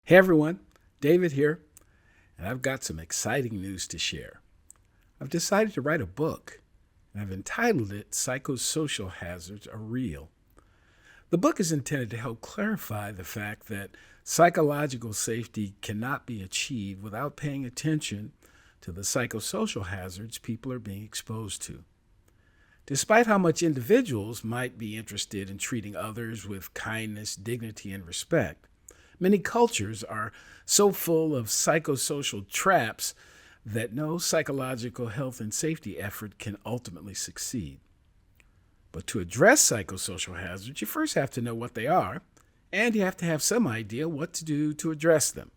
Hey everyone, David here, and I've got some exciting news to share. I've decided to write a book, and I've entitled it Psychosocial Hazards Are Real. The book is intended to help clarify the fact that psychological safety cannot be achieved without paying attention to the psychosocial hazards people are being exposed to. Despite how much individuals might be interested in treating others with kindness, dignity, and respect, many cultures are so full of psychosocial traps that no psychological health and safety effort can ultimately succeed. But to address psychosocial hazards, you first have to know what they are, and you have to have some idea what to do to address them.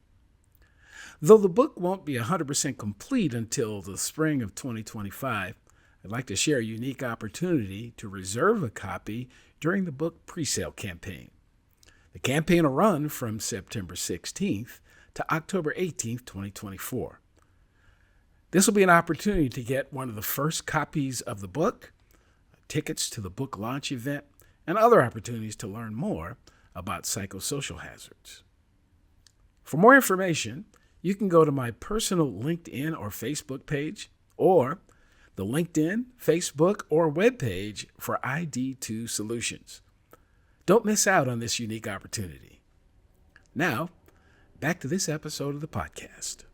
Though the book won't be 100% complete until the spring of 2025, I'd like to share a unique opportunity to reserve a copy during the book presale campaign. The campaign will run from September 16th to October 18th, 2024. This will be an opportunity to get one of the first copies of the book, tickets to the book launch event, and other opportunities to learn more about psychosocial hazards. For more information, you can go to my personal LinkedIn or Facebook page, or the LinkedIn, Facebook, or webpage for ID2 Solutions. Don't miss out on this unique opportunity. Now, back to this episode of the podcast.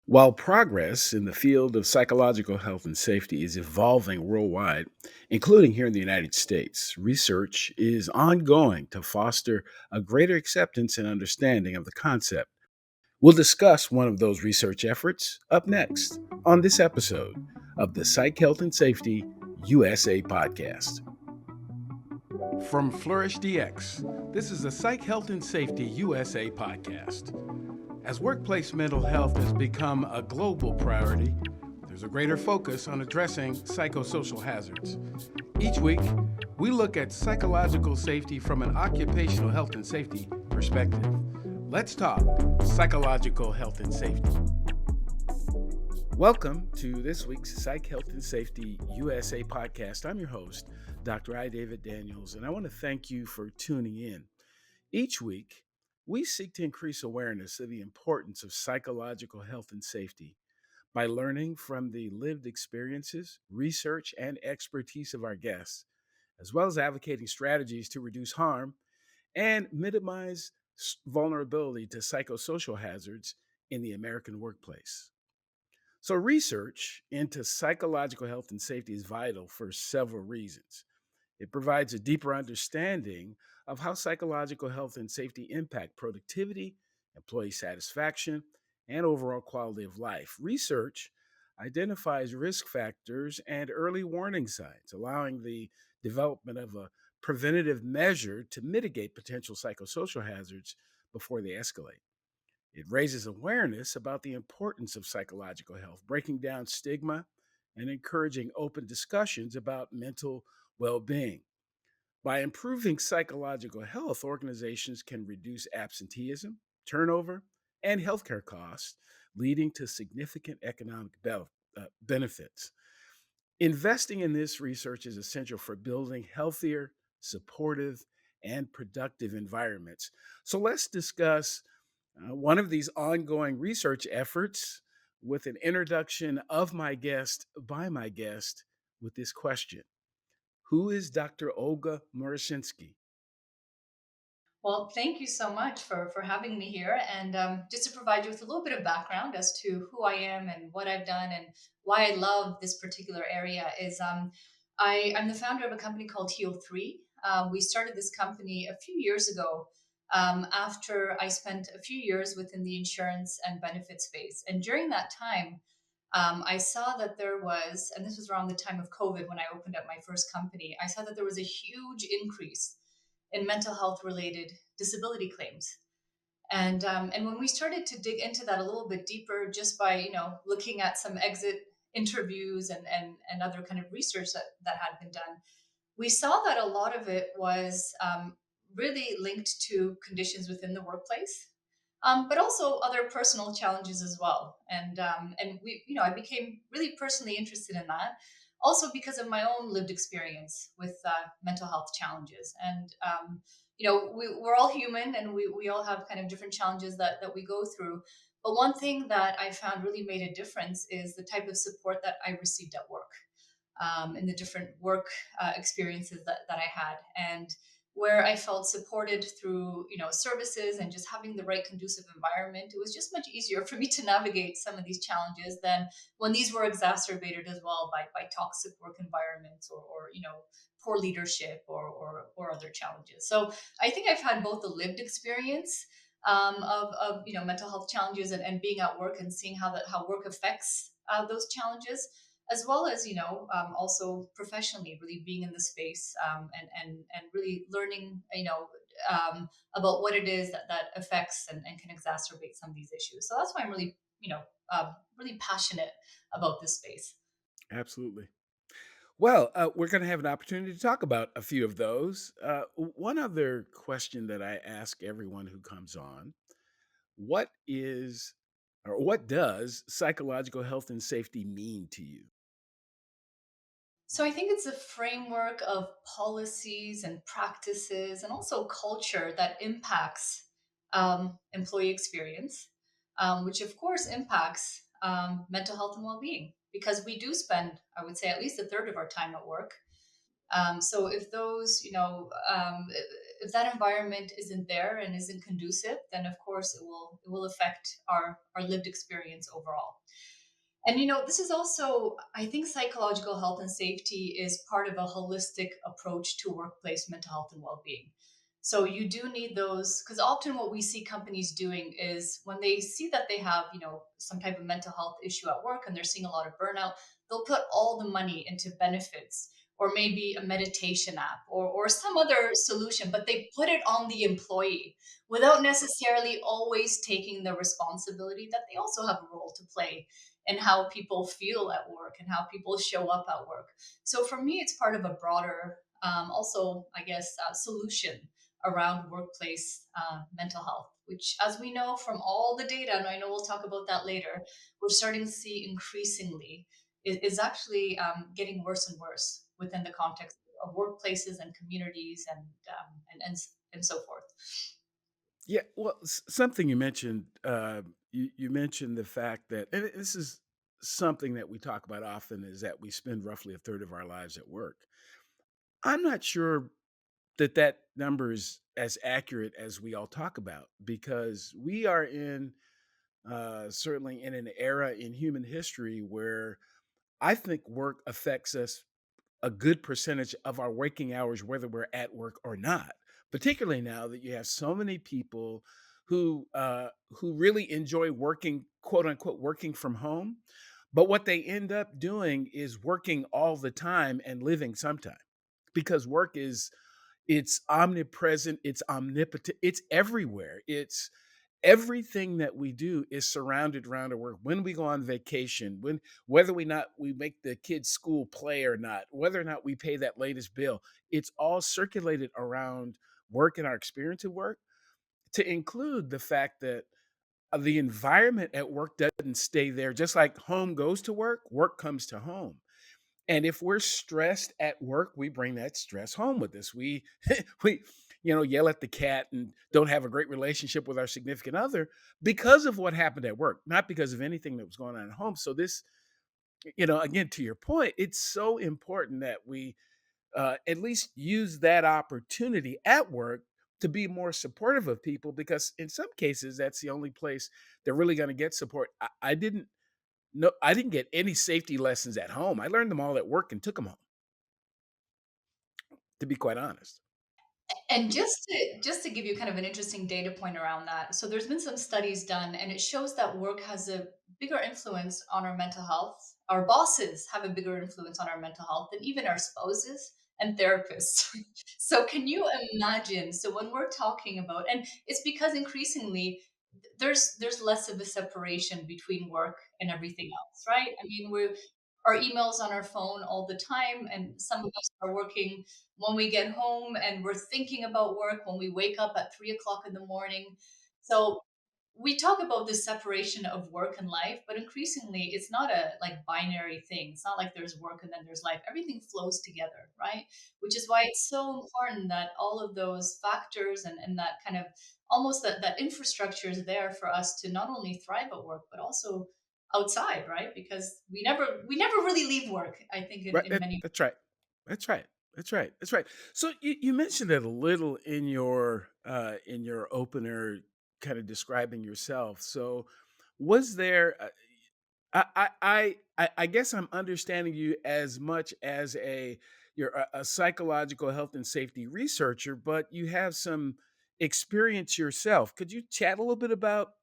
While progress in the field of psychological health and safety is evolving worldwide, including here in the United States, research is ongoing to foster a greater acceptance and understanding of the concept. We'll discuss one of those research efforts up next on this episode of the Psych Health and Safety USA podcast. From Flourish DX, this is the Psych Health and Safety USA podcast. As workplace mental health has become a global priority, there's a greater focus on addressing psychosocial hazards. Each week, we look at psychological safety from an occupational health and safety perspective. Let's talk psychological health and safety. Welcome to this week's Psych Health and Safety USA podcast. I'm your host, Dr. I. David Daniels, and I want to thank you for tuning in. Each week, we seek to increase awareness of the importance of psychological health and safety by learning from the lived experiences, research, and expertise of our guests, as well as advocating strategies to reduce harm and minimize vulnerability to psychosocial hazards in the American workplace. So research into psychological health and safety is vital for several reasons. It provides a deeper understanding of how psychological health and safety impact productivity, employee satisfaction, and overall quality of life. Research identifies risk factors and early warning signs, allowing the development of a preventative measure to mitigate potential psychosocial hazards before they escalate. It raises awareness about the importance of psychological health, breaking down stigma and encouraging open discussions about mental well-being. By improving psychological health, organizations can reduce absenteeism, turnover, and healthcare costs, leading to significant economic benefits. Investing in this research is essential for building healthier, supportive, and productive environments. So let's discuss one of these ongoing research efforts with an introduction of my guest by my guest with this question. Who is Dr. Olga Morawczynski? Well, thank you so much for having me here. And just to provide you with a little bit of background as to who I am and what I've done and why I love this particular area is I'm the founder of a company called Heal3. We started this company a few years ago after I spent a few years within the insurance and benefit space. And during that time, I saw that there was, and this was around the time of COVID when I opened up my first company, I saw that there was a huge increase in mental health related disability claims. And when we started to dig into that a little bit deeper, just by looking at some exit interviews and other kind of research that had been done, we saw that a lot of it was really linked to conditions within the workplace, but also other personal challenges as well. And I became really personally interested in that, also because of my own lived experience with mental health challenges. And we're all human, and we all have kind of different challenges that we go through. But one thing that I found really made a difference is the type of support that I received at work, in the different work experiences that I had, and where I felt supported through services and just having the right conducive environment. It was just much easier for me to navigate some of these challenges than when these were exacerbated as well by toxic work environments, or poor leadership, or other challenges. So I think I've had both the lived experience of mental health challenges, and being at work and seeing how work affects those challenges, as well as also professionally, really being in the space, and really learning about what it is that affects and can exacerbate some of these issues. So that's why I'm really really passionate about this space. Absolutely. Well, we're going to have an opportunity to talk about a few of those. One other question that I ask everyone who comes on: what is, or what does psychological health and safety mean to you? So I think it's a framework of policies and practices and also culture that impacts employee experience, which of course impacts mental health and well-being, because we do spend, I would say, at least a third of our time at work. So if those, if that environment isn't there and isn't conducive, then of course it will affect our lived experience overall. And this is also, I think, psychological health and safety is part of a holistic approach to workplace mental health and well-being. So you do need those, because often what we see companies doing is when they see that they have, some type of mental health issue at work and they're seeing a lot of burnout, they'll put all the money into benefits, or maybe a meditation app, or some other solution, but they put it on the employee without necessarily always taking the responsibility that they also have a role to play and how people feel at work and how people show up at work. So for me, it's part of a broader, also, I guess, solution around workplace mental health, which, as we know from all the data, and I know we'll talk about that later, we're starting to see increasingly is actually getting worse and worse within the context of workplaces and communities, and so forth. Yeah, well, something you mentioned, you mentioned the fact that, and this is something that we talk about often, is that we spend roughly a third of our lives at work. I'm not sure that that number is as accurate as we all talk about, because we are in, certainly in an era in human history where I think work affects us a good percentage of our waking hours, whether we're at work or not. Particularly now that you have so many people who really enjoy working, quote unquote, working from home, but what they end up doing is working all the time and living sometime, because work is, it's omnipresent, it's omnipotent, it's everywhere. It's everything that we do is surrounded around our work. When we go on vacation, when, whether we make the kids' school play or not, whether or not we pay that latest bill, it's all circulated around work and our experience of work. To include the fact that the environment at work doesn't stay there. Just like home goes to work, work comes to home. And if we're stressed at work, we bring that stress home with us. We we yell at the cat and don't have a great relationship with our significant other because of what happened at work, not because of anything that was going on at home. So this, again, to your point, it's so important that we at least use that opportunity at work to be more supportive of people, because in some cases that's the only place they're really going to get support. I didn't know, I didn't get any safety lessons at home. I learned them all at work and took them home, to be quite honest. And just to give you kind of an interesting data point around that, so there's been some studies done, and it shows that work has a bigger influence on our mental health. Our bosses have a bigger influence on our mental health than even our spouses and therapists. So can you imagine? So when we're talking about, and it's because increasingly there's less of a separation between work and everything else, right? I mean, we our emails on our phone all the time, and some of us are working when we get home, and we're thinking about work when we wake up at 3 o'clock in the morning. So we talk about this separation of work and life, but increasingly it's not a like binary thing. It's not like there's work and then there's life. Everything flows together, right? Which is why it's so important that all of those factors and that kind of almost that infrastructure is there for us to not only thrive at work, but also outside, right? Because we never really leave work, I think, Right. in many. That's right. That's right. That's right. That's right. So you mentioned it a little in your opener, kind of describing yourself. So was there? I guess I'm understanding you as much as you're a psychological health and safety researcher, but you have some experience yourself. Could you chat a little bit about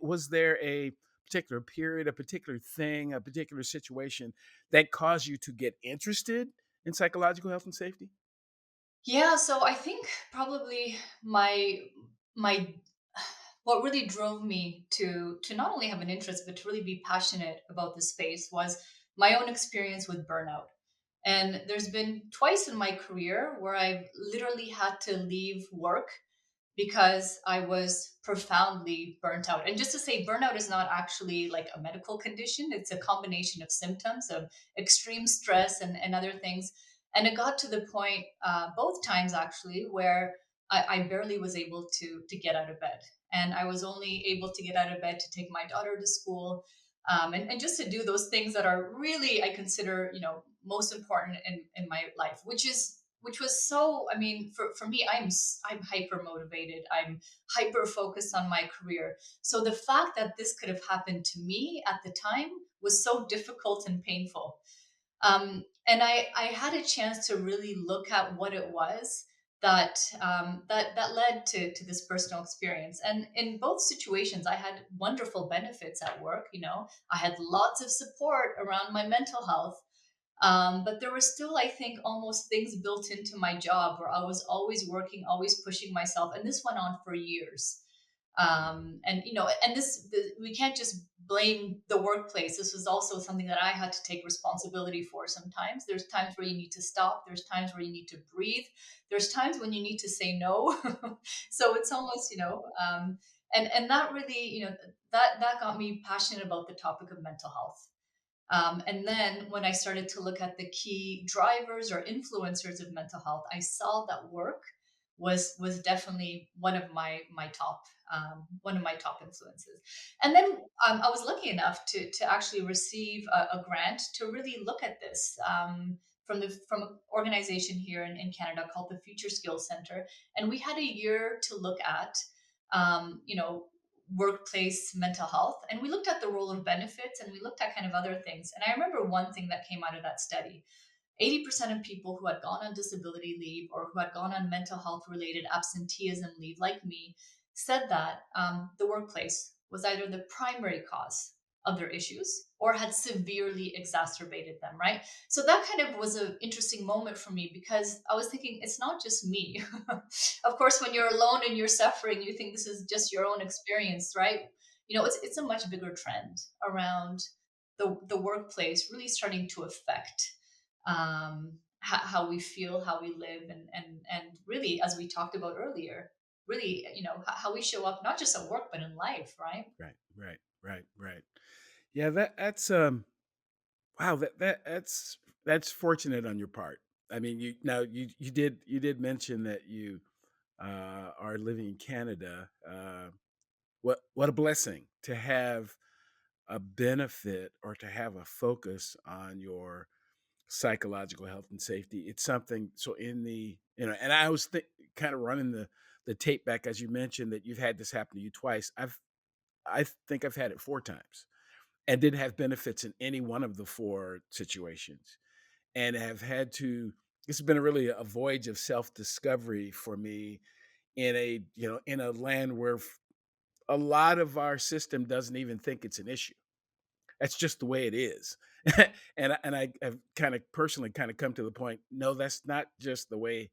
was there a particular period, a particular thing, a particular situation that caused you to get interested in psychological health and safety? Yeah, so I think probably my what really drove me to not only have an interest but to really be passionate about this space was my own experience with burnout. And there's been twice in my career where I've literally had to leave work because I was profoundly burnt out. And just to say, burnout is not actually like a medical condition, it's a combination of symptoms of extreme stress and other things. And it got to the point, both times actually, where I barely was able to get out of bed. And I was only able to get out of bed to take my daughter to school, and just to do those things that are really, I consider, most important in my life, which was so, I mean, for me, I'm hyper motivated, I'm hyper focused on my career. So the fact that this could have happened to me at the time was so difficult and painful. And I had a chance to really look at what it was that led to this personal experience. And in both situations, I had wonderful benefits at work. I had lots of support around my mental health, but there were still, I think, almost things built into my job where I was always working, always pushing myself, and this went on for years. And we can't just blame the workplace. This was also something that I had to take responsibility for. Sometimes there's times where you need to stop. There's times where you need to breathe. There's times when you need to say no. So it's almost, and that really, that got me passionate about the topic of mental health. And then when I started to look at the key drivers or influencers of mental health, I saw that work was definitely one of my top influences. And then I was lucky enough to actually receive a grant to really look at this. From an organization here in Canada called the Future Skills Center, and we had a year to look at, um, you know, workplace mental health, and we looked at the role of benefits and we looked at kind of other things. And I remember one thing that came out of that study: 80% of people who had gone on disability leave or who had gone on mental health related absenteeism leave, like me, said that the workplace was either the primary cause of their issues or had severely exacerbated them, right? So that kind of was an interesting moment for me because I was thinking, it's not just me. Of course, when you're alone and you're suffering, you think this is just your own experience, right? It's a much bigger trend around the workplace really starting to affect how we feel, how we live, and really, as we talked about earlier, really, how we show up not just at work but in life, right? Right, right, right, right. Yeah, that's wow, that's fortunate on your part. I mean, you did mention that you are living in Canada. What a blessing to have a benefit or to have a focus on your psychological health and safety. It's something. So in the and I was kind of running the tape back as you mentioned that you've had this happen to you twice. I think I've had it 4 times and didn't have benefits in any one of the 4 situations, and have had to. It's been really a voyage of self discovery for me in a land where a lot of our system doesn't even think it's an issue. That's just the way it is. And I have kind of personally kind of come to the point, no, that's not just the way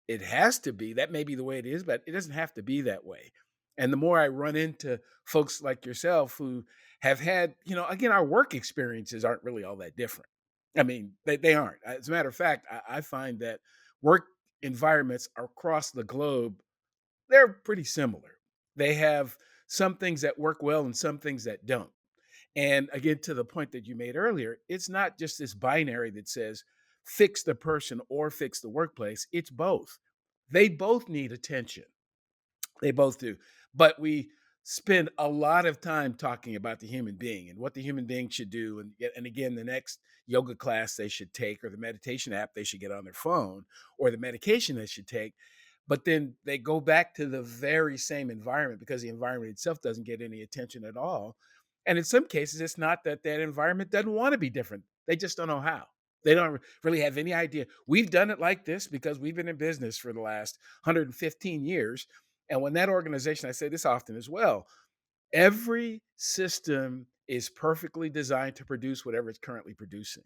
it has to be. That may be the way it is, but it doesn't have to be that way. And the more I run into folks like yourself who have had, again, our work experiences aren't really all that different. I mean, they aren't. As a matter of fact, I find that work environments across the globe, they're pretty similar. They have some things that work well and some things that don't. And again, to the point that you made earlier, it's not just this binary that says fix the person or fix the workplace. It's both. They both need attention. They both do. But we spend a lot of time talking about the human being and what the human being should do. And again, the next yoga class they should take, or the meditation app they should get on their phone, or the medication they should take. But then they go back to the very same environment because the environment itself doesn't get any attention at all. And in some cases, it's not that that environment doesn't want to be different. They just don't know how. They don't really have any idea. We've done it like this because we've been in business for the last 115 years. And when that organization, I say this often as well, every system is perfectly designed to produce whatever it's currently producing.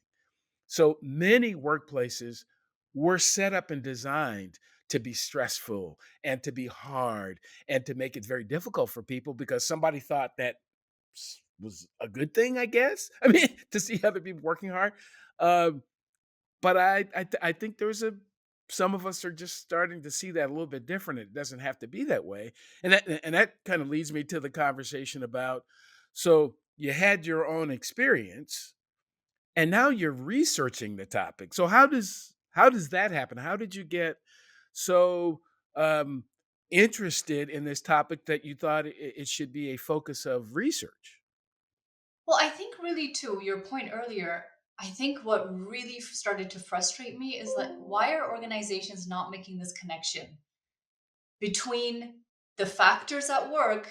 So many workplaces were set up and designed to be stressful and to be hard and to make it very difficult for people because somebody thought that was a good thing, I guess. I mean, to see other people working hard. Um, but I think there's a some of us are just starting to see that a little bit different. It doesn't have to be that way. And that kind of leads me to the conversation about, so you had your own experience and now you're researching the topic. So how does that happen? How did you get so um interested in this topic that you thought it should be a focus of research? Well, I think really to your point earlier, I think what really started to frustrate me is like, why are organizations not making this connection between the factors at work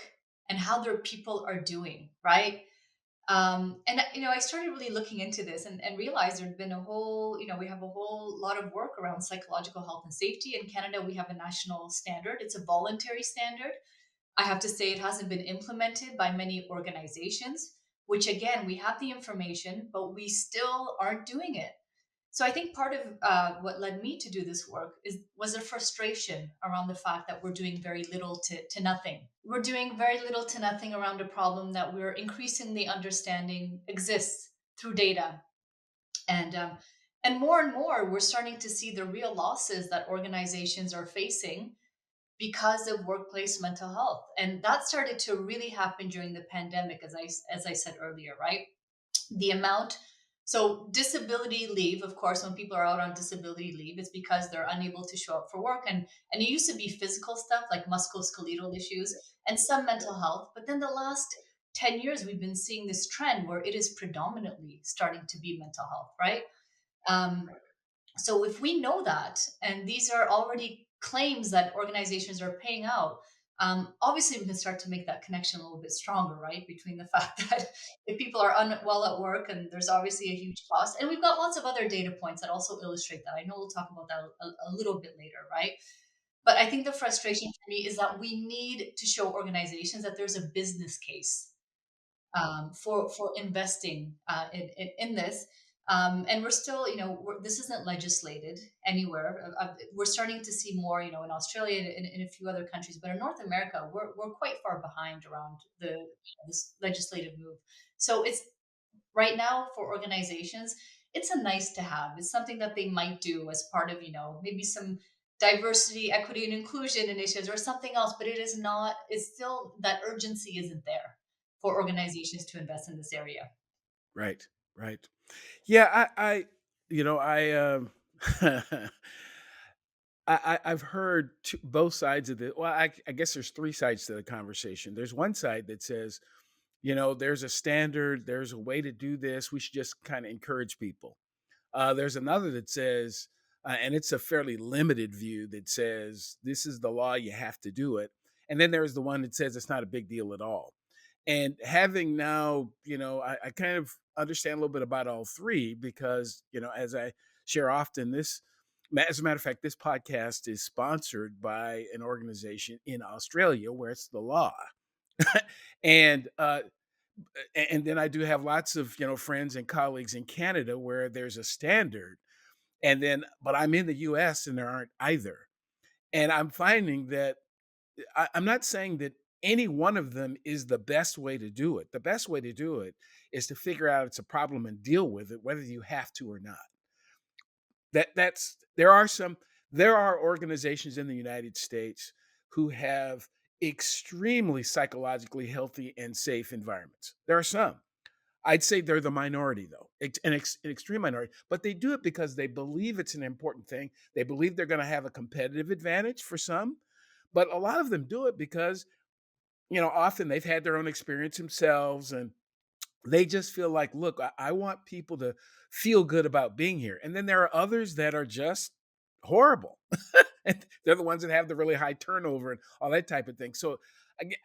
and how their people are doing, right? And I started really looking into this and realized there'd been a whole, we have a whole lot of work around psychological health and safety. In Canada, we have a national standard. It's a voluntary standard. I have to say it hasn't been implemented by many organizations, which again, we have the information, but we still aren't doing it. So I think part of what led me to do this work was a frustration around the fact that we're doing very little to nothing. We're doing very little to nothing around a problem that we're increasingly understanding exists through data, and more and more we're starting to see the real losses that organizations are facing because of workplace mental health, and that started to really happen during the pandemic, as I said earlier, right? The amount, so disability leave, of course, when people are out on disability leave, it's because they're unable to show up for work, and it used to be physical stuff like musculoskeletal issues and some mental health, but then the last 10 years we've been seeing this trend where it is predominantly starting to be mental health, right? um, so if we know that, and these are already claims that organizations are paying out, obviously we can start to make that connection a little bit stronger, right? Between the fact that if people are unwell at work, and there's obviously a huge cost, and we've got lots of other data points that also illustrate that. I know we'll talk about that a little bit later, right? But I think the frustration for me is that we need to show organizations that there's a business case for investing in this. And we're still, this isn't legislated anywhere. We're starting to see more, in Australia and in a few other countries, but in North America, we're quite far behind around this legislative move. So it's right now for organizations, it's a nice to have. It's something that they might do as part of, maybe some diversity, equity, and inclusion initiatives or something else, but it is not, it's still, that urgency isn't there for organizations to invest in this area. Right, right. Yeah, I you know, I I've heard both sides of it. Well, I guess there's three sides to the conversation. There's one side that says, there's a standard, there's a way to do this. We should just kind of encourage people. There's another that says, and it's a fairly limited view that says this is the law, you have to do it. And then there's the one that says it's not a big deal at all. And having now, I kind of understand a little bit about all three because, as I share often, as a matter of fact, this podcast is sponsored by an organization in Australia where it's the law. and and then I do have lots of friends and colleagues in Canada where there's a standard, and then but I'm in the U.S. and there aren't either, and I'm finding that I'm not saying that any one of them is the best way to do it. The best way to do it is to figure out it's a problem and deal with it, whether you have to or not. That's there are organizations in the United States who have extremely psychologically healthy and safe environments. There are some. I'd say they're the minority, though, an extreme minority, but they do it because they believe it's an important thing. They believe they're going to have a competitive advantage for some, but a lot of them do it because, often they've had their own experience themselves and they just feel like, look, I want people to feel good about being here. And then there are others that are just horrible. And they're the ones that have the really high turnover and all that type of thing. So, aga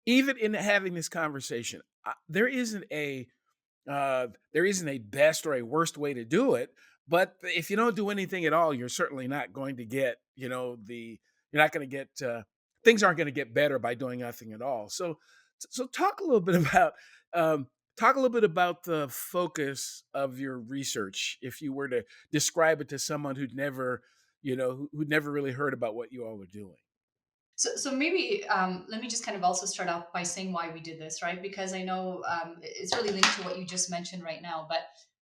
even in having this conversation, there isn't a best or a worst way to do it, but if you don't do anything at all, you're certainly not going to get, you're not going to get, things aren't going to get better by doing nothing at all. So talk a little bit about, um, the focus of your research. If you were to describe it to someone who'd never really heard about what you all are doing. So maybe let me just kind of also start off by saying why we did this, right? Because I know it's really linked to what you just mentioned right now. But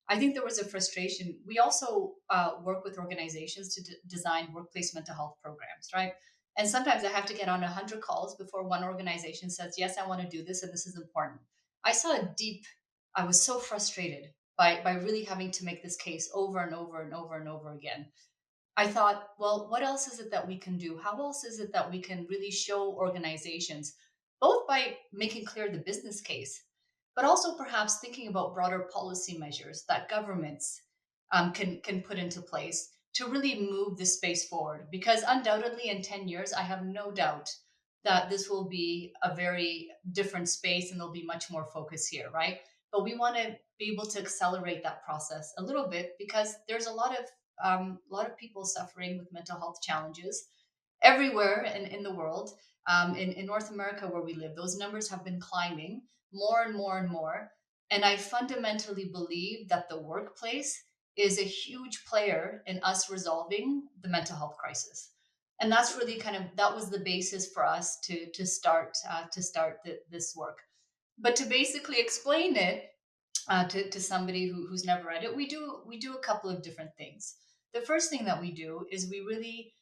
I think there was a frustration. We also work with organizations to design workplace mental health programs, right? And sometimes I have to get on 100 calls before one organization says, "Yes, I want to do this, and this is important." I saw a deep. I was so frustrated by really having to make this case over and over and over and over again. I thought, well, what else is it that we can do? How else is it that we can really show organizations, both by making clear the business case, but also perhaps thinking about broader policy measures that governments can put into place to really move this space forward? Because undoubtedly, in 10 years, I have no doubt that this will be a very different space and there'll be much more focus here, right? But we want to be able to accelerate that process a little bit because there's a lot of people suffering with mental health challenges everywhere in the world. In North America, where we live, those numbers have been climbing more and more and more. And I fundamentally believe that the workplace is a huge player in us resolving the mental health crisis. And that's really that was the basis for us to start this work. But to basically explain it, to somebody who's never read it, we do a couple of different things. The first thing that we do is we really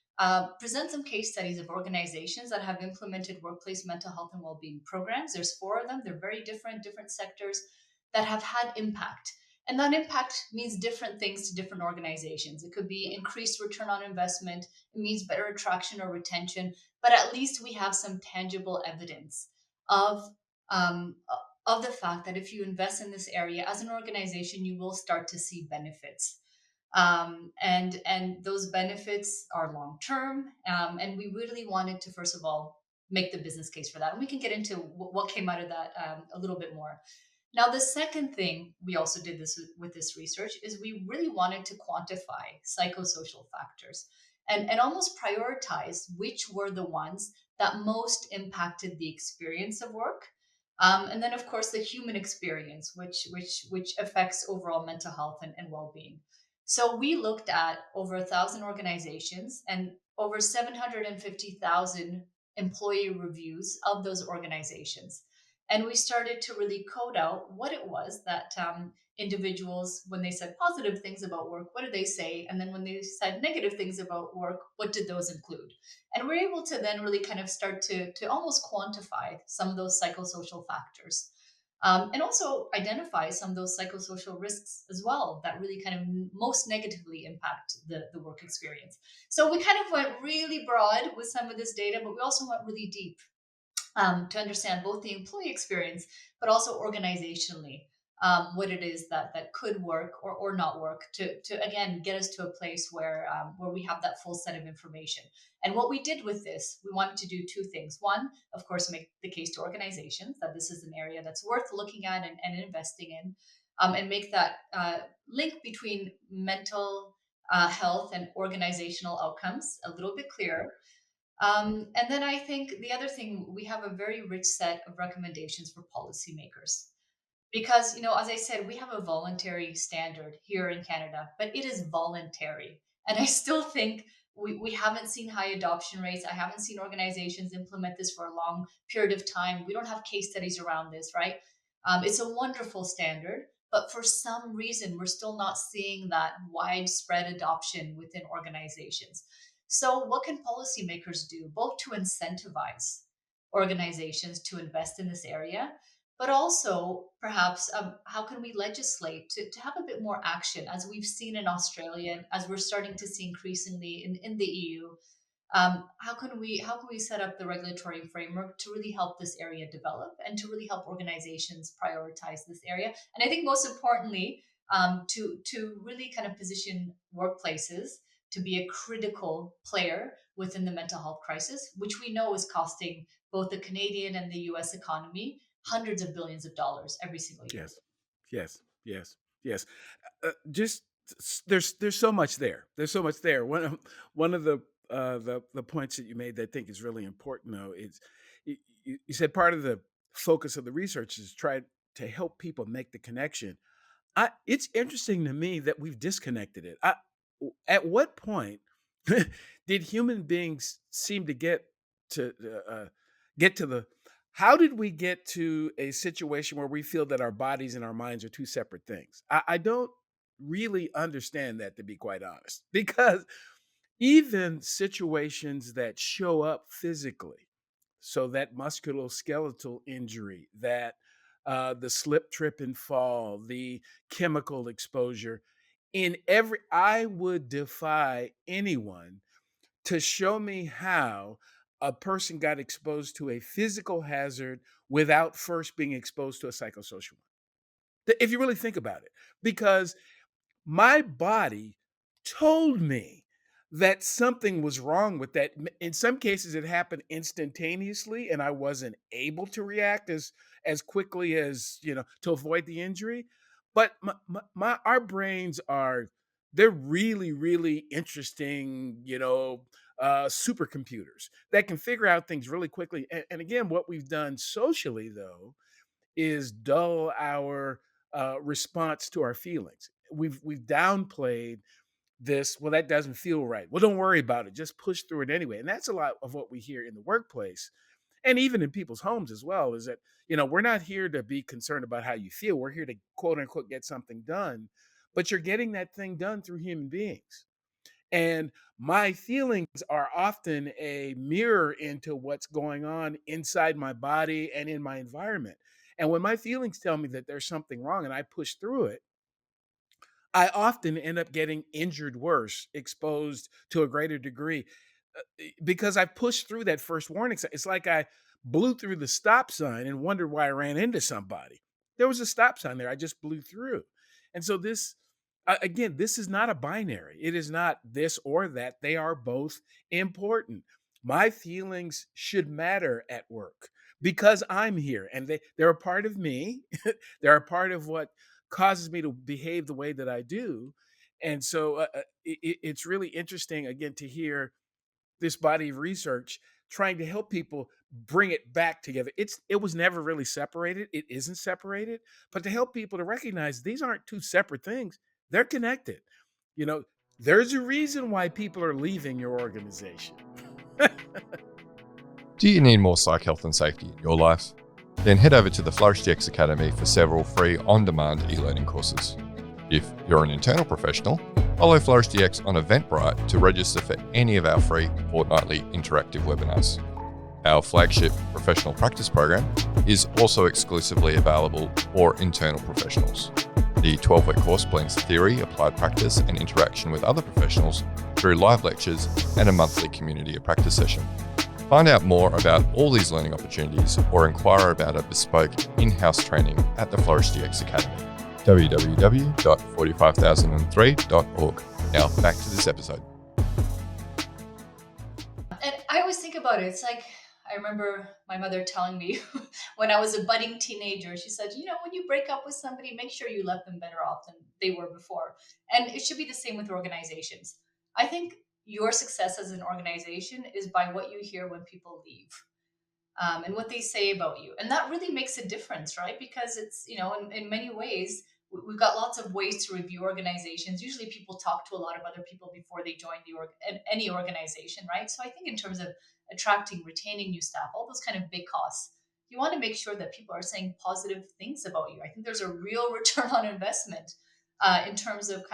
present some case studies of organizations that have implemented workplace mental health and well-being programs. There's four of them. They're very different sectors that have had impact. And that impact means different things to different organizations. It could be increased return on investment, it means better attraction or retention, but at least we have some tangible evidence of um, of the fact that if you invest in this area as an organization, you will start to see benefits. And those benefits are long term. And we really wanted to first of all make the business case for that, and we can get into what came out of that a little bit more. Now, the second thing we also did this with this research is we really wanted to quantify psychosocial factors and almost prioritize which were the ones that most impacted the experience of work. And then, of course, the human experience, which affects overall mental health and well-being. So we looked at over 1,000 organizations and over 750,000 employee reviews of those organizations. And we started to really code out what it was that individuals, when they said positive things about work, what did they say? And then when they said negative things about work, what did those include? And we're able to then really kind of start to almost quantify some of those psychosocial factors. And also identify some of those psychosocial risks as well that really kind of most negatively impact the work experience. So we kind of went really broad with some of this data, but we also went really deep to understand both the employee experience, but also organizationally, what it is that could work or not work to again get us to a place where we have that full set of information. And what we did with this, we wanted to do two things. One, of course, make the case to organizations that this is an area that's worth looking at and investing in, and make that link between mental health and organizational outcomes a little bit clearer. And then I think the other thing, we have a very rich set of recommendations for policymakers. Because, as I said, we have a voluntary standard here in Canada, but it is voluntary. And I still think we haven't seen high adoption rates. I haven't seen organizations implement this for a long period of time. We don't have case studies around this, right? It's a wonderful standard, but for some reason, we're still not seeing that widespread adoption within organizations. So, what can policymakers do both to incentivize organizations to invest in this area, but also perhaps how can we legislate to have a bit more action, as we've seen in Australia, as we're starting to see increasingly in the EU. How can we set up the regulatory framework to really help this area develop and to really help organizations prioritize this area? And I think most importantly, to really kind of position workplaces to be a critical player within the mental health crisis, which we know is costing both the Canadian and the US economy hundreds of billions of dollars every single year. Yes, yes, yes, yes. Just there's so much there. There's so much there. One of the points that you made that I think is really important, though, is you said part of the focus of the research is try to help people make the connection. It's interesting to me that we've disconnected it. At what point did human beings seem to to uh, get to the? How did we get to a situation where we feel that our bodies and our minds are two separate things? I don't really understand that, to be quite honest, because even situations that show up physically, so that musculoskeletal injury, that the slip, trip, and fall, the chemical exposure, I would defy anyone to show me how a person got exposed to a physical hazard without first being exposed to a psychosocial one. If you really think about it, because my body told me that something was wrong with that. In some cases, it happened instantaneously, and I wasn't able to react as quickly as to avoid the injury. But our brains are they're really really interesting, supercomputers that can figure out things really quickly. And again, what we've done socially, though, is dull our response to our feelings. We've downplayed this. Well, that doesn't feel right. Well, don't worry about it. Just push through it anyway. And that's a lot of what we hear in the workplace and even in people's homes as well. Is that we're not here to be concerned about how you feel. We're here to quote unquote get something done. But you're getting that thing done through human beings. And my feelings are often a mirror into what's going on inside my body and in my environment. And when my feelings tell me that there's something wrong and I push through it, I often end up getting injured worse, exposed to a greater degree because I pushed through that first warning sign. It's like I blew through the stop sign and wondered why I ran into somebody. There was a stop sign there. I just blew through. And so again, this is not a binary. It is not this or that. They are both important. My feelings should matter at work because I'm here and they're a part of me. They're a part of what causes me to behave the way that I do. And so it's really interesting, again, to hear this body of research trying to help people bring it back together. It was never really separated. It isn't separated, but to help people to recognize these aren't two separate things. They're connected. You know, there's a reason why people are leaving your organization. Do you need more psych health and safety in your life? Then head over to the FlourishDX Academy for several free on-demand e-learning courses. If you're an internal professional, follow FlourishDX on Eventbrite to register for any of our free fortnightly interactive webinars. Our flagship professional practice program is also exclusively available for internal professionals. The 12-week course blends theory, applied practice, and interaction with other professionals through live lectures and a monthly community of practice session. Find out more about all these learning opportunities or inquire about a bespoke in-house training at the FlourishDX Academy. www.45003.org. Now back to this episode. And I always think about it. It's like, I remember my mother telling me when I was a budding teenager, she said, when you break up with somebody, make sure you left them better off than they were before. And it should be the same with organizations. I think your success as an organization is by what you hear when people leave. And what they say about you. And that really makes a difference, right? Because it's, in many ways, we've got lots of ways to review organizations. Usually people talk to a lot of other people before they join any organization, right? So I think in terms of attracting, retaining new staff, all those kind of big costs, you want to make sure that people are saying positive things about you. I think there's a real return on investment in terms of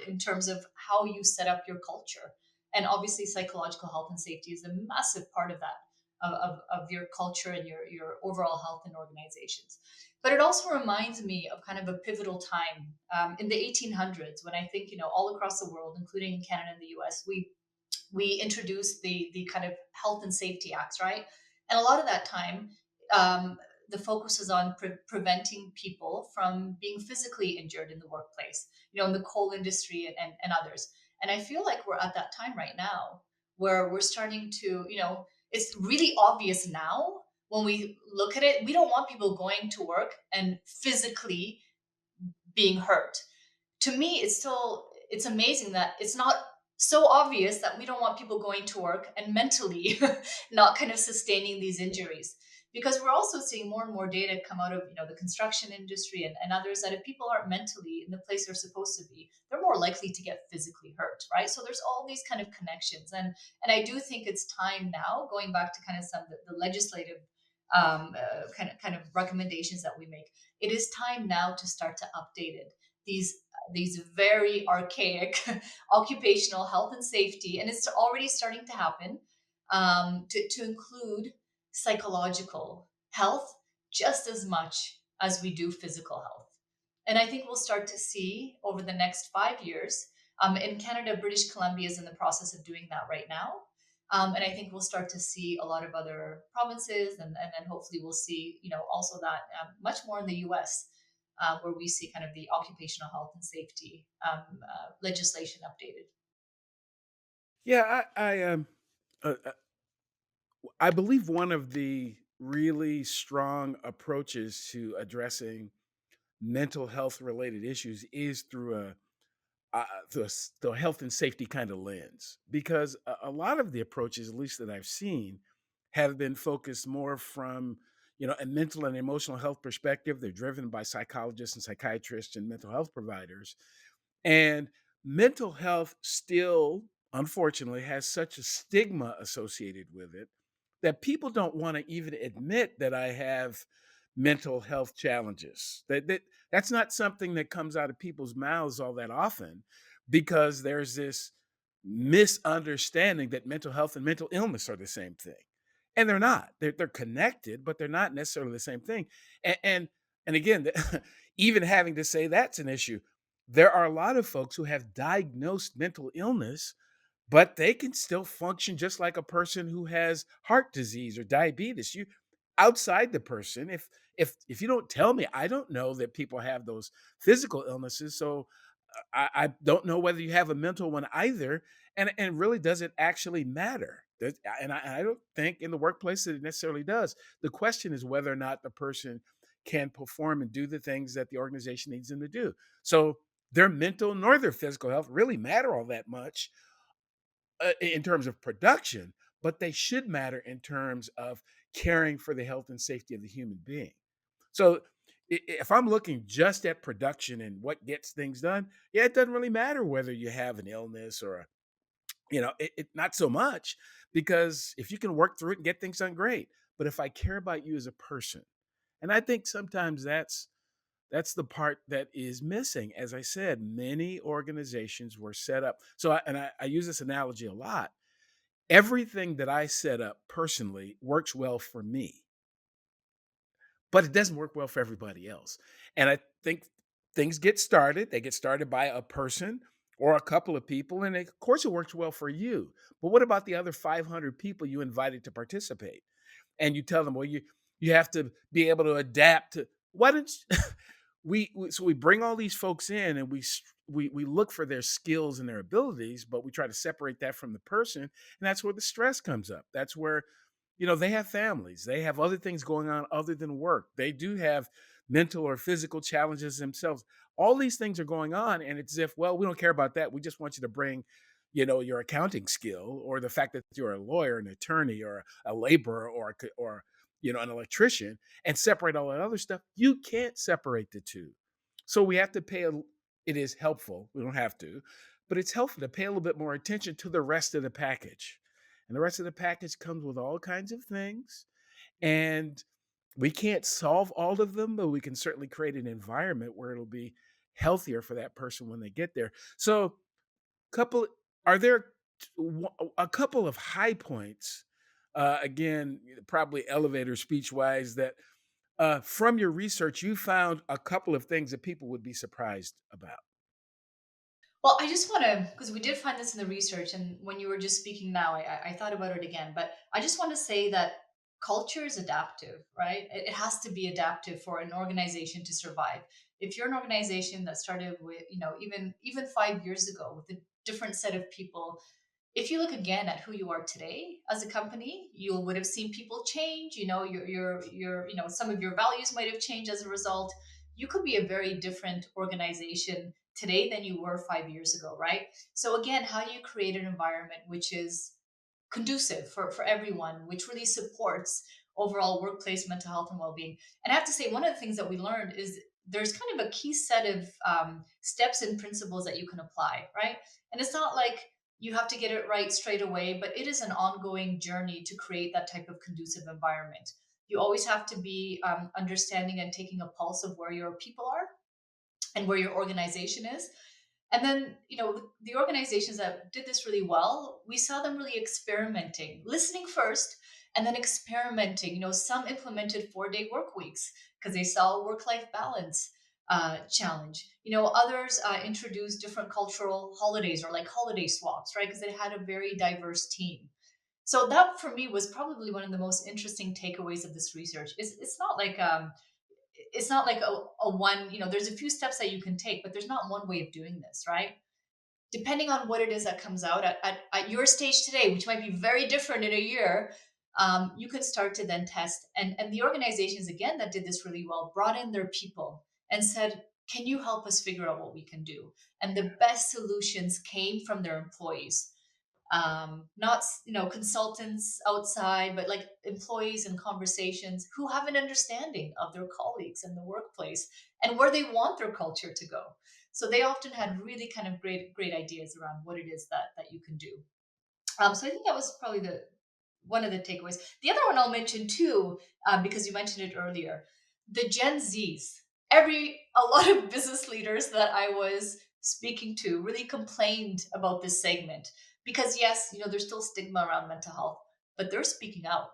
in terms of how you set up your culture. And obviously psychological health and safety is a massive part of that. of your culture and your overall health in organizations. But it also reminds me of kind of a pivotal time in the 1800s, when I think, all across the world, including in Canada and the US, we introduced the kind of health and safety acts, right? And a lot of that time, um, the focus is on preventing people from being physically injured in the workplace, in the coal industry and others. And I feel like we're at that time right now where we're starting to, it's really obvious now when we look at it. We don't want people going to work and physically being hurt. To me, it's amazing that it's not so obvious that we don't want people going to work and mentally not kind of sustaining these injuries, because we're also seeing more and more data come out of the construction industry and others, that if people aren't mentally in the place they're supposed to be, they're more likely to get physically hurt, right? So there's all these kind of connections, and I do think it's time now, going back to kind of some of the legislative kind of recommendations that we make. It is time now to start to update it. These very archaic occupational health and safety, and it's already starting to happen, to include psychological health just as much as we do physical health. And I think we'll start to see over the next 5 years. In Canada, British Columbia is in the process of doing that right now. And I think we'll start to see a lot of other provinces, and then hopefully we'll see, also that much more in the US, where we see kind of the occupational health and safety legislation updated. Yeah, uh, uh, I believe one of the really strong approaches to addressing mental health related issues is through a health and safety kind of lens, because a lot of the approaches, at least that I've seen, have been focused more from a mental and emotional health perspective. They're driven by psychologists and psychiatrists and mental health providers, and mental health still, unfortunately, has such a stigma associated with it that people don't want to even admit that I have mental health challenges. That's not something that comes out of people's mouths all that often, because there's this misunderstanding that mental health and mental illness are the same thing. And they're not. They're connected, but they're not necessarily the same thing. And again, even having to say that's an issue, there are a lot of folks who have diagnosed mental illness, but they can still function just like a person who has heart disease or diabetes. You outside the person, if you don't tell me, I don't know that people have those physical illnesses. So I don't know whether you have a mental one either. And really, does it actually matter? And I don't think in the workplace that it necessarily does. The question is whether or not the person can perform and do the things that the organization needs them to do. So their mental nor their physical health really matter all that much in terms of production, but they should matter in terms of caring for the health and safety of the human being. So if I'm looking just at production and what gets things done, yeah, it doesn't really matter whether you have an illness or not so much, because if you can work through it and get things done, great. But if I care about you as a person, and I think sometimes that's the part that is missing. As I said, many organizations were set up. I use this analogy a lot. Everything that I set up personally works well for me, but it doesn't work well for everybody else. And I think things get started. They get started by a person or a couple of people. And of course, it works well for you. But what about the other 500 people you invited to participate? And you tell them, well, you have to be able to adapt to. Why don't you, we bring all these folks in, and we look for their skills and their abilities, but we try to separate that from the person, and that's where the stress comes up. That's where they have families, they have other things going on other than work, they do have mental or physical challenges themselves. All these things are going on, and it's as if, well, we don't care about that. We just want you to bring your accounting skill, or the fact that you're a lawyer, an attorney, or a laborer, or an electrician, and separate all that other stuff. You can't separate the two. So we have to it is helpful. We don't have to, but it's helpful to pay a little bit more attention to the rest of the package. And the rest of the package comes with all kinds of things. And we can't solve all of them, but we can certainly create an environment where it'll be healthier for that person when they get there. Couple, are there a couple of high points again, probably elevator speech wise, that from your research, you found a couple of things that people would be surprised about. Well, I just want to, because we did find this in the research, and when you were just speaking now, I thought about it again. But I just want to say that culture is adaptive, right? It has to be adaptive for an organization to survive. If you're an organization that started with, even 5 years ago with a different set of people, if you look again at who you are today as a company, you would have seen people change. Some of your values might have changed as a result. You could be a very different organization today than you were 5 years ago, right? So again, how do you create an environment which is conducive for everyone, which really supports overall workplace mental health and well-being? And I have to say, one of the things that we learned is there's kind of a key set of steps and principles that you can apply, right? And it's not like you have to get it right straight away, but it is an ongoing journey to create that type of conducive environment. You always have to be understanding and taking a pulse of where your people are and where your organization is. And then, the organizations that did this really well, we saw them really experimenting, listening first, and then experimenting. Some implemented 4-day work weeks because they saw a work-life balance challenge. Others introduced different cultural holidays or like holiday swaps, right? Because they had a very diverse team. So that for me was probably one of the most interesting takeaways of this research. It's not like a one, there's a few steps that you can take, but there's not one way of doing this, right? Depending on what it is that comes out at your stage today, which might be very different in a year, you can start to then test. And the organizations, again, that did this really well, brought in their people and said, can you help us figure out what we can do? And the best solutions came from their employees, not consultants outside, but like employees and conversations who have an understanding of their colleagues in the workplace and where they want their culture to go. So they often had really kind of great ideas around what it is that you can do. So I think that was probably the one of the takeaways. The other one I'll mention too, because you mentioned it earlier, the Gen Zs. A lot of business leaders that I was speaking to really complained about this segment because yes, there's still stigma around mental health, but they're speaking out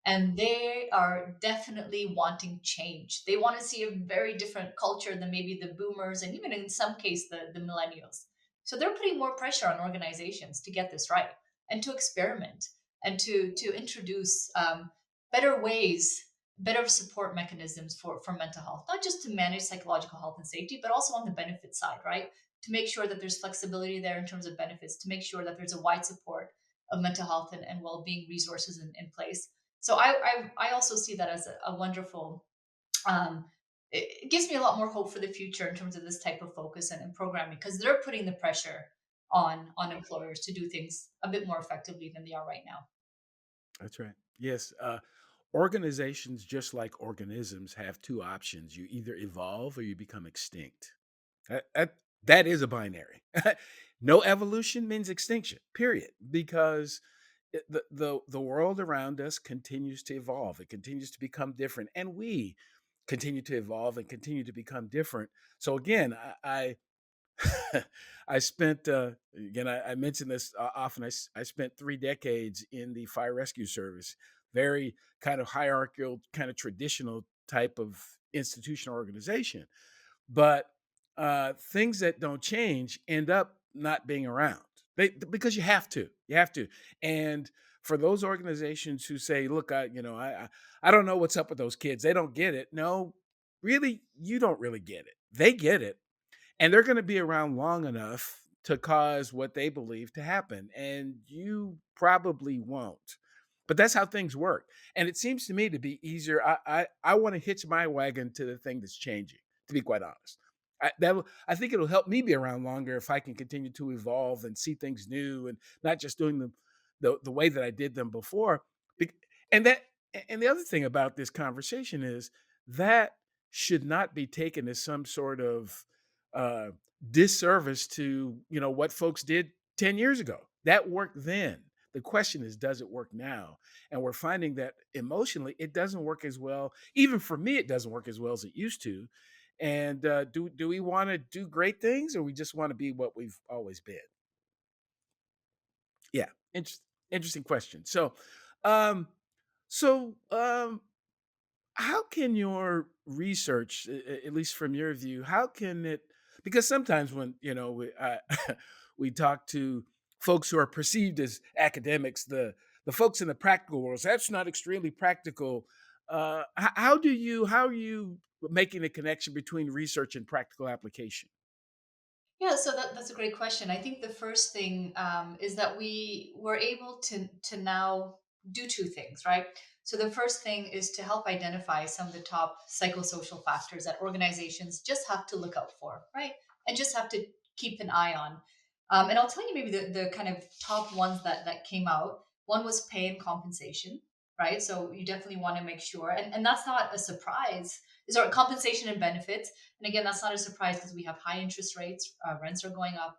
and they are definitely wanting change. They want to see a very different culture than maybe the boomers and even in some case the millennials. So they're putting more pressure on organizations to get this right and to experiment and to introduce better ways, better support mechanisms for mental health, not just to manage psychological health and safety, but also on the benefit side, right? To make sure that there's flexibility there in terms of benefits, to make sure that there's a wide support of mental health and well-being resources in place. So I also see that as a wonderful. Um, it gives me a lot more hope for the future in terms of this type of focus and programming because they're putting the pressure on employers to do things a bit more effectively than they are right now. That's right. Yes. Organizations, just like organisms, have two options. You either evolve or you become extinct. That is a binary. No evolution means extinction, period. Because the world around us continues to evolve. It continues to become different. And we continue to evolve and continue to become different. So again, I spent again. I mention this often. I spent 3 decades in the fire rescue service, very kind of hierarchical, kind of traditional type of institutional organization. But things that don't change end up not being around. Because you have to. And for those organizations who say, "Look, I don't know what's up with those kids. They don't get it." No, really, you don't really get it. They get it, and they're going to be around long enough to cause what they believe to happen, and you probably won't. But that's how things work, and it seems to me to be easier. I want to hitch my wagon to the thing that's changing, to be quite honest. I think it'll help me be around longer if I can continue to evolve and see things new and not just doing them the way that I did them before. And that and the other thing about this conversation is that should not be taken as some sort of uh, disservice to what folks did 10 years ago. That worked then. The question is, does it work now? And we're finding that emotionally it doesn't work as well. Even for me, it doesn't work as well as it used to. And do we want to do great things, or we just want to be what we've always been? Yeah, interesting question. So Um, so, how can your research, at least from your view, how can it? Because sometimes when we talk to folks who are perceived as academics, the folks in the practical world, that's not extremely practical. How are you making the connection between research and practical application? Yeah, so that's a great question. I think the first thing is that we were able to now do two things, right? So the first thing is to help identify some of the top psychosocial factors that organizations just have to look out for, right? And just have to keep an eye on. And I'll tell you maybe the kind of top ones that came out. One was pay and compensation, right? So you definitely want to make sure, and that's not a surprise. Sorry, compensation and benefits, and again, that's not a surprise because we have high interest rates, rents are going up,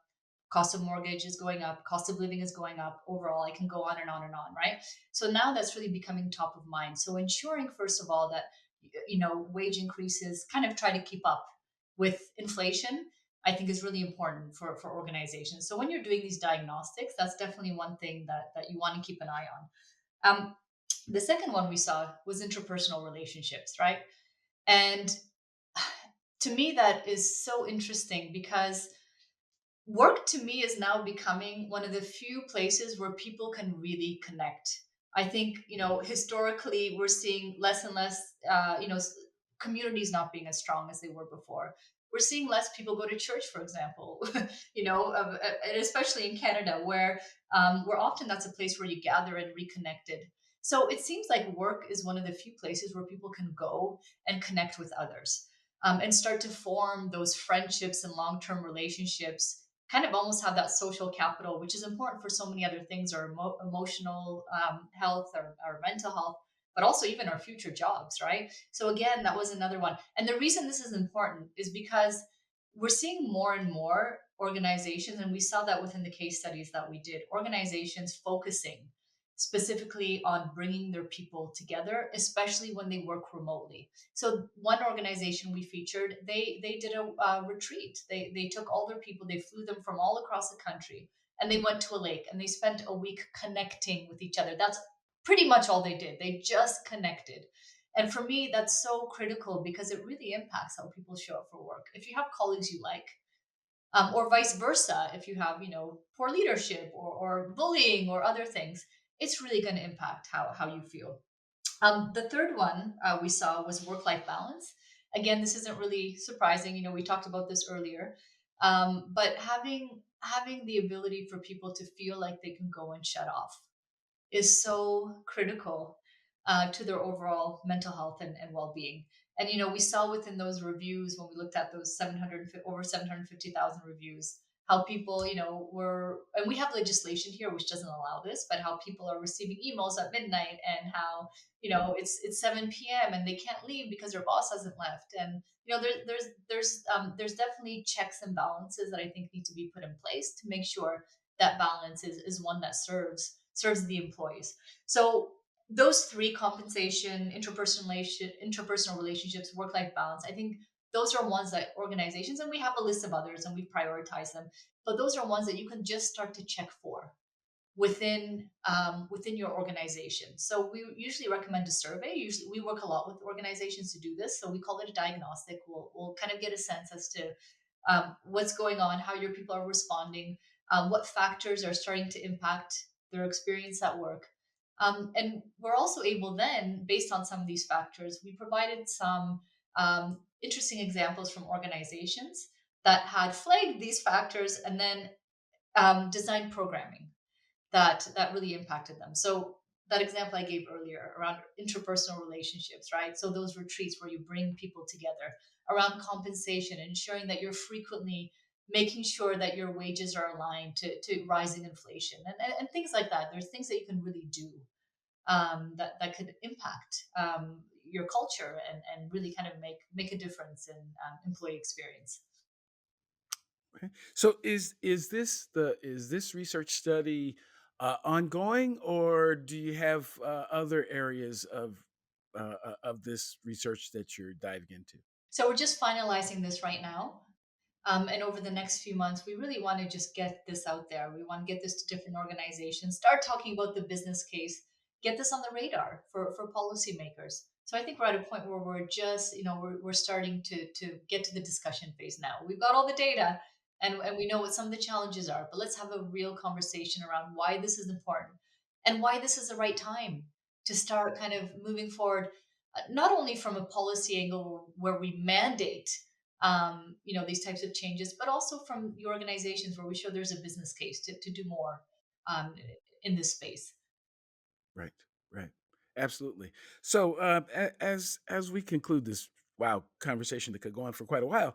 cost of mortgage is going up, cost of living is going up. Overall, I can go on and on and on, right? So now that's really becoming top of mind. So ensuring, first of all, that wage increases kind of try to keep up with inflation, I think is really important for organizations. So when you're doing these diagnostics, that's definitely one thing that you want to keep an eye on. The second one we saw was interpersonal relationships, right? And to me, that is so interesting because work to me is now becoming one of the few places where people can really connect. I think, historically, we're seeing less and less, communities not being as strong as they were before. We're seeing less people go to church, for example, and especially in Canada, where often that's a place where you gather and reconnected. So it seems like work is one of the few places where people can go and connect with others, and start to form those friendships and long term relationships, kind of almost have that social capital, which is important for so many other things, our emotional health, our mental health, but also even our future jobs, right? So, again, that was another one. And the reason this is important is because we're seeing more and more organizations, and we saw that within the case studies that we did, organizations focusing specifically on bringing their people together, especially when they work remotely. So one organization we featured, they did a retreat. They took all their people, they flew them from all across the country, and they went to a lake and they spent a week connecting with each other. That's pretty much all they did. They just connected. And for me, that's so critical because it really impacts how people show up for work. If you have colleagues you like, or vice versa, if you have poor leadership or bullying or other things, it's really going to impact how you feel. The third one we saw was work-life balance. Again, this isn't really surprising. We talked about this earlier, but having the ability for people to feel like they can go and shut off is so critical to their overall mental health and well-being. And we saw within those reviews, when we looked at those over 750,000 reviews, how people were, and we have legislation here which doesn't allow this, but how people are receiving emails at midnight, and how it's 7 p.m. and they can't leave because their boss hasn't left. And there's definitely checks and balances that I think need to be put in place to make sure that balance is one that serves the employees. So those three: compensation, interpersonal relationships, work life balance, I think those are ones that organizations, and we have a list of others and we prioritize them, but those are ones that you can just start to check for within your organization. So we usually recommend a survey. Usually we work a lot with organizations to do this, so we call it a diagnostic. We'll kind of get a sense as to what's going on, how your people are responding, what factors are starting to impact their experience at work. And we're also able then, based on some of these factors, we provided some interesting examples from organizations that had flagged these factors and then designed programming that really impacted them. So that example I gave earlier around interpersonal relationships, right? So those retreats where you bring people together, around compensation, ensuring that you're frequently making sure that your wages are aligned to rising inflation, and things like that. There's things that you can really do that could impact your culture and really kind of make a difference in employee experience. Okay. So is this research study ongoing, or do you have other areas of this research that you're diving into? So we're just finalizing this right now. And over the next few months, we really want to just get this out there. We want to get this to different organizations, start talking about the business case, get this on the radar for policymakers. So I think we're at a point where we're just, we're starting to get to the discussion phase now. We've got all the data and we know what some of the challenges are, but let's have a real conversation around why this is important and why this is the right time to start kind of moving forward, not only from a policy angle where we mandate, these types of changes, but also from the organizations where we show there's a business case to do more um, in this space. Right, right. Absolutely. So, as we conclude this conversation that could go on for quite a while,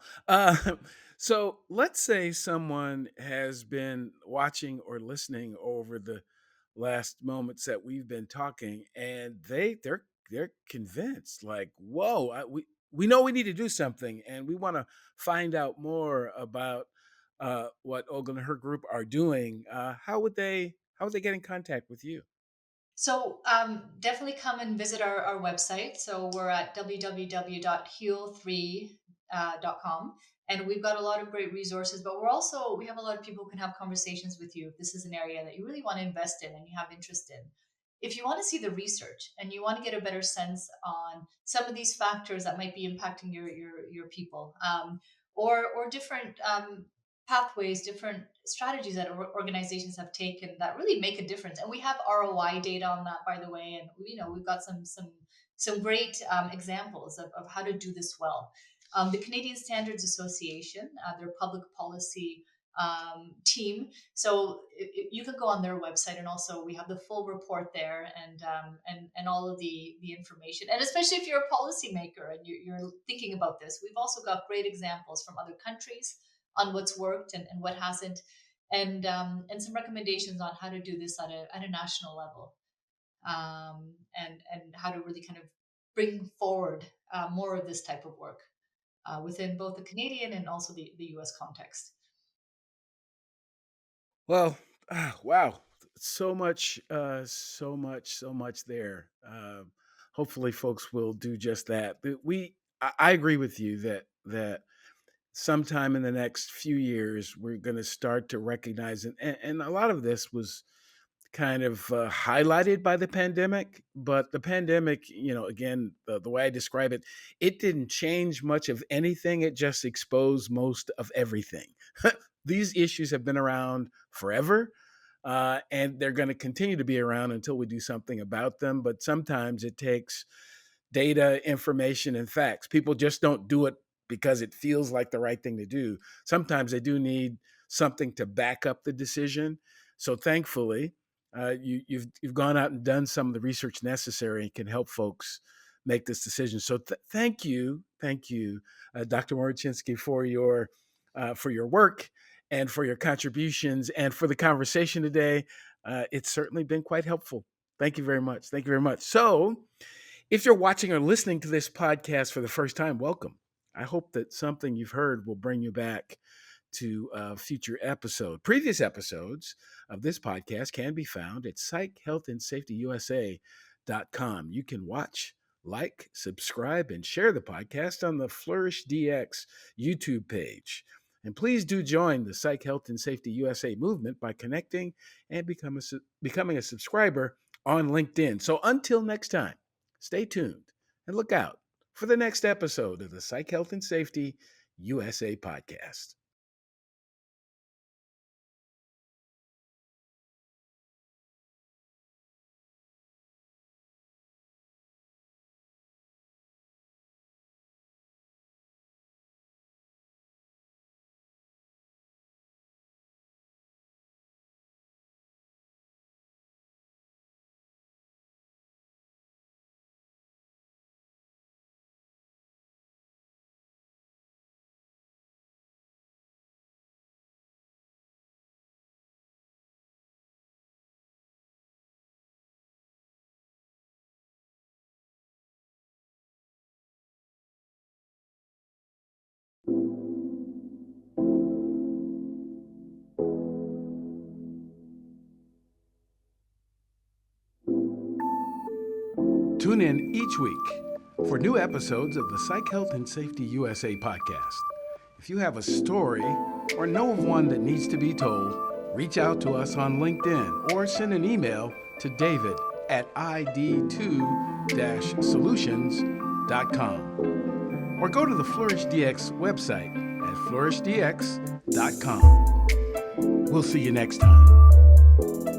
so let's say someone has been watching or listening over the last moments that we've been talking, and they're convinced, like, whoa, we know we need to do something, and we want to find out more about what Olga and her group are doing. How would they get in contact with you? So definitely come and visit our website. So we're at www.heal3.com. And we've got a lot of great resources, but we have a lot of people who can have conversations with you if this is an area that you really want to invest in and you have interest in. If you want to see the research and you want to get a better sense on some of these factors that might be impacting your people, or different pathways, different strategies that organizations have taken that really make a difference. And we have ROI data on that, by the way. And we've got some great examples of how to do this well. The Canadian Standards Association, their public policy team. So you can go on their website, and also we have the full report there, and all of the information. And especially if you're a policymaker and you're thinking about this, we've also got great examples from other countries on what's worked and what hasn't, and some recommendations on how to do this at a national level, and how to really kind of bring forward more of this type of work within both the Canadian and also the US context. Well, wow, so much, so much there. Hopefully, folks will do just that. But I agree with you that sometime in the next few years, we're going to start to recognize, and a lot of this was kind of highlighted by the pandemic. But the pandemic, again, the way I describe it, it didn't change much of anything. It just exposed most of everything. These issues have been around forever, and they're going to continue to be around until we do something about them. But sometimes it takes data, information, and facts. People just don't do it because it feels like the right thing to do. Sometimes they do need something to back up the decision. So thankfully, you've gone out and done some of the research necessary and can help folks make this decision. So thank you, Dr. Morawwczynski, for your work and for your contributions and for the conversation today. It's certainly been quite helpful. Thank you very much. Thank you very much. So, if you're watching or listening to this podcast for the first time, welcome. I hope that something you've heard will bring you back to a future episode. Previous episodes of this podcast can be found at psychhealthandsafetyusa.com. You can watch, like, subscribe, and share the podcast on the Flourish DX YouTube page. And please do join the Psych Health and Safety USA movement by connecting and becoming a subscriber on LinkedIn. So until next time, stay tuned and look out for the next episode of the Psych Health and Safety USA podcast. Tune in each week for new episodes of the Psych Health and Safety USA podcast. If you have a story or know of one that needs to be told, reach out to us on LinkedIn or send an email to at id2-solutions.com or go to the Flourish DX website at flourishdx.com. We'll see you next time.